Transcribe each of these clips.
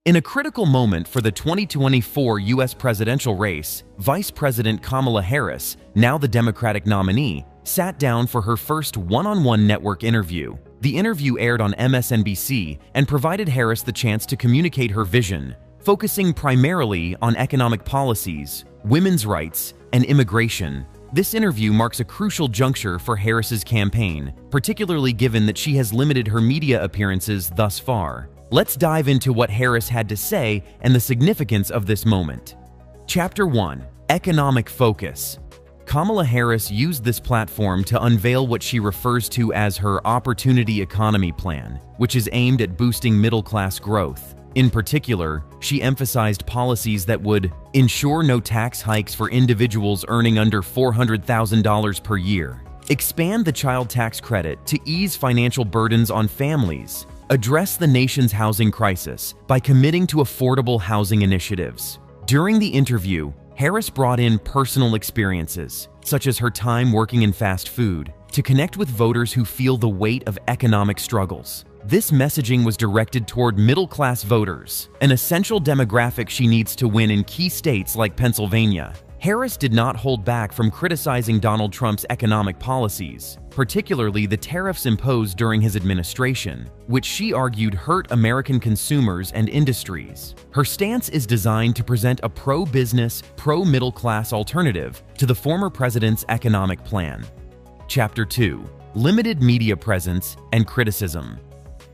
In a critical moment for the 2024 U.S. presidential race, Vice President Kamala Harris, now the Democratic nominee, sat down for her first one-on-one network interview. The interview aired on MSNBC and provided Harris the chance to communicate her vision, focusing primarily on economic policies, women's rights, and immigration. This interview marks a crucial juncture for Harris's campaign, particularly given that she has limited her media appearances thus far. Let's dive into what Harris had to say and the significance of this moment. Chapter 1: Economic Focus. Kamala Harris used this platform to unveil what she refers to as her Opportunity Economy Plan, which is aimed at boosting middle-class growth. In particular, she emphasized policies that would ensure no tax hikes for individuals earning under $400,000 per year, expand the child tax credit to ease financial burdens on families, address the nation's housing crisis by committing to affordable housing initiatives. During the interview, Harris brought in personal experiences, such as her time working in fast food, to connect with voters who feel the weight of economic struggles. This messaging was directed toward middle-class voters, an essential demographic she needs to win in key states like Pennsylvania. Harris did not hold back from criticizing Donald Trump's economic policies, particularly the tariffs imposed during his administration, which she argued hurt American consumers and industries. Her stance is designed to present a pro-business, pro-middle-class alternative to the former president's economic plan. Chapter 2: Limited Media Presence and Criticism.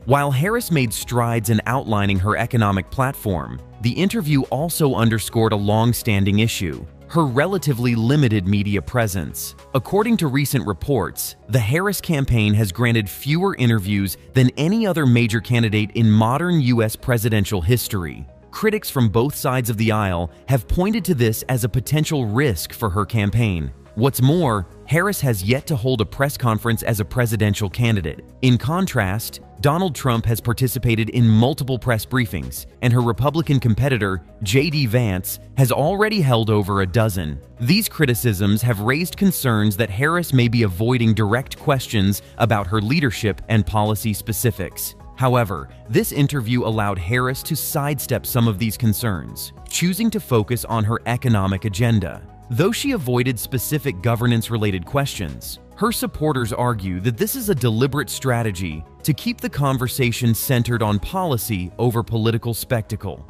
While Harris made strides in outlining her economic platform, the interview also underscored a long-standing issue: her relatively limited media presence. According to recent reports, the Harris campaign has granted fewer interviews than any other major candidate in modern U.S. presidential history. Critics from both sides of the aisle have pointed to this as a potential risk for her campaign. What's more, Harris has yet to hold a press conference as a presidential candidate. In contrast, Donald Trump has participated in multiple press briefings, and her Republican competitor, J.D. Vance, has already held over a dozen. These criticisms have raised concerns that Harris may be avoiding direct questions about her leadership and policy specifics. However, this interview allowed Harris to sidestep some of these concerns, choosing to focus on her economic agenda. Though she avoided specific governance-related questions, her supporters argue that this is a deliberate strategy to keep the conversation centered on policy over political spectacle.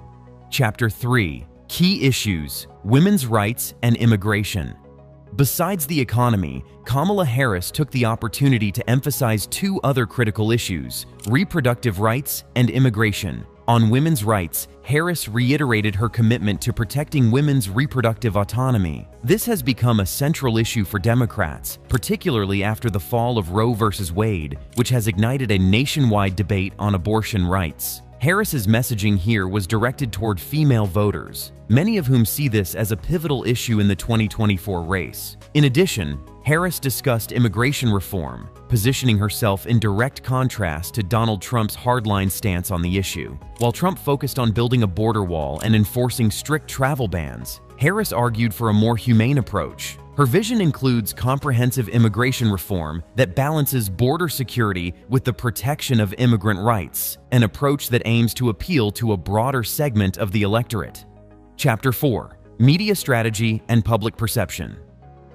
Chapter 3: Key Issues: Women's Rights and Immigration. Besides the economy, Kamala Harris took the opportunity to emphasize two other critical issues: reproductive rights and immigration. On women's rights, Harris reiterated her commitment to protecting women's reproductive autonomy. This has become a central issue for Democrats, particularly after the fall of Roe v. Wade, which has ignited a nationwide debate on abortion rights. Harris's messaging here was directed toward female voters, many of whom see this as a pivotal issue in the 2024 race. In addition, Harris discussed immigration reform, positioning herself in direct contrast to Donald Trump's hardline stance on the issue. While Trump focused on building a border wall and enforcing strict travel bans, Harris argued for a more humane approach. Her vision includes comprehensive immigration reform that balances border security with the protection of immigrant rights, an approach that aims to appeal to a broader segment of the electorate. Chapter 4: Media Strategy and Public Perception.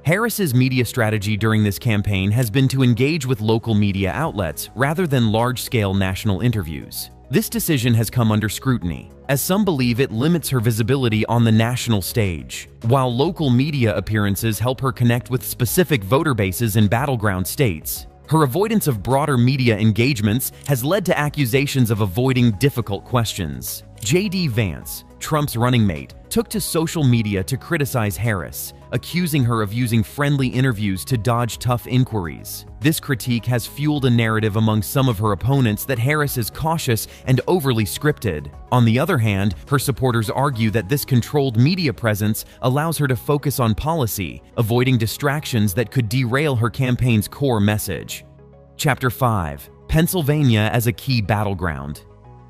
Harris's media strategy during this campaign has been to engage with local media outlets rather than large-scale national interviews. This decision has come under scrutiny, as some believe it limits her visibility on the national stage. While local media appearances help her connect with specific voter bases in battleground states, her avoidance of broader media engagements has led to accusations of avoiding difficult questions. J.D. Vance, Trump's running mate, took to social media to criticize Harris, accusing her of using friendly interviews to dodge tough inquiries. This critique has fueled a narrative among some of her opponents that Harris is cautious and overly scripted. On the other hand, her supporters argue that this controlled media presence allows her to focus on policy, avoiding distractions that could derail her campaign's core message. Chapter 5: Pennsylvania as a Key Battleground.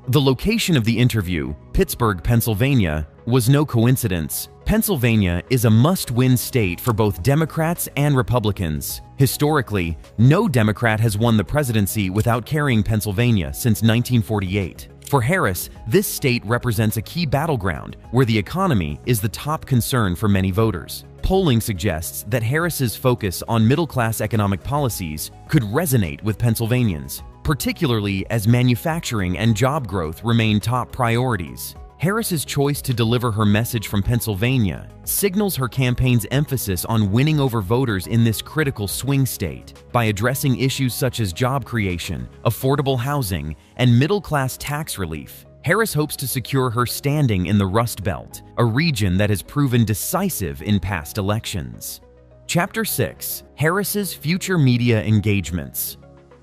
The location of the interview, Pittsburgh, Pennsylvania, was no coincidence. Pennsylvania is a must-win state for both Democrats and Republicans. Historically, no Democrat has won the presidency without carrying Pennsylvania since 1948. For Harris, this state represents a key battleground where the economy is the top concern for many voters. Polling suggests that Harris's focus on middle-class economic policies could resonate with Pennsylvanians, particularly as manufacturing and job growth remain top priorities. Harris's choice to deliver her message from Pennsylvania signals her campaign's emphasis on winning over voters in this critical swing state. By addressing issues such as job creation, affordable housing, and middle-class tax relief, Harris hopes to secure her standing in the Rust Belt, a region that has proven decisive in past elections. Chapter 6: Harris's Future Media Engagements.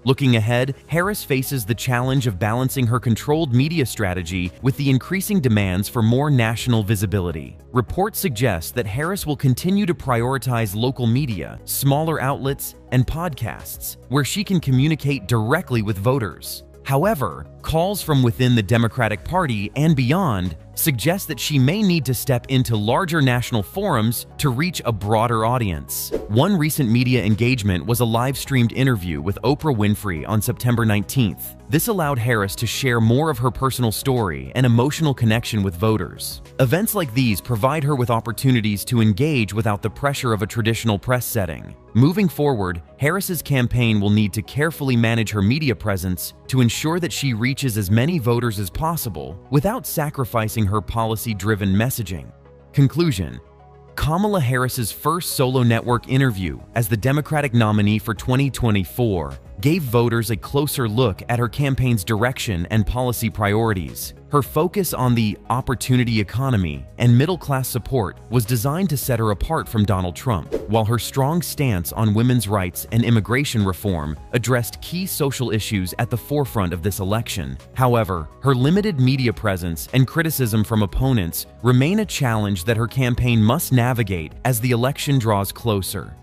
Looking ahead, Harris faces the challenge of balancing her controlled media strategy with the increasing demands for more national visibility. Reports suggest that Harris will continue to prioritize local media, smaller outlets, and podcasts, where she can communicate directly with voters. However, calls from within the Democratic Party and beyond suggest that she may need to step into larger national forums to reach a broader audience. One recent media engagement was a live-streamed interview with Oprah Winfrey on September 19th. This allowed Harris to share more of her personal story and emotional connection with voters. Events like these provide her with opportunities to engage without the pressure of a traditional press setting. Moving forward, Harris's campaign will need to carefully manage her media presence to ensure that she reaches as many voters as possible without sacrificing her policy-driven messaging. Conclusion: Kamala Harris's first solo network interview as the Democratic nominee for 2024 gave voters a closer look at her campaign's direction and policy priorities. Her focus on the opportunity economy and middle-class support was designed to set her apart from Donald Trump, while her strong stance on women's rights and immigration reform addressed key social issues at the forefront of this election. However, her limited media presence and criticism from opponents remain a challenge that her campaign must navigate as the election draws closer.